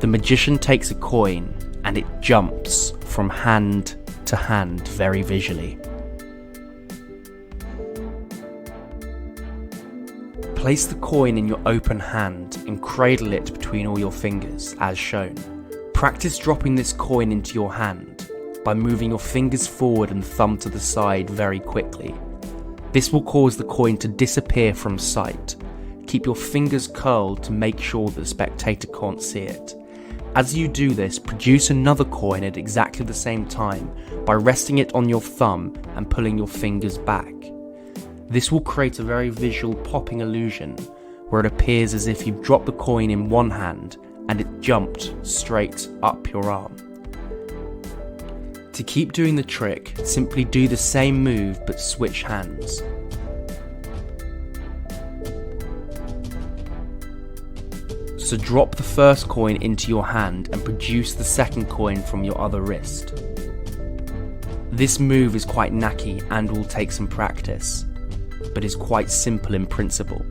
The magician takes a coin and it jumps from hand to hand very visually. Place the coin in your open hand and cradle it between all your fingers, as shown. Practice dropping this coin into your hand by moving your fingers forward and thumb to the side very quickly. This will cause the coin to disappear from sight. Keep your fingers curled to make sure that the spectator can't see it. As you do this, produce another coin at exactly the same time by resting it on your thumb and pulling your fingers back. This will create a very visual popping illusion where it appears as if you've dropped the coin in one hand and it jumped straight up your arm. To keep doing the trick, simply do the same move but switch hands. So drop the first coin into your hand and produce the second coin from your other wrist. This move is quite knacky and will take some practice, but is quite simple in principle.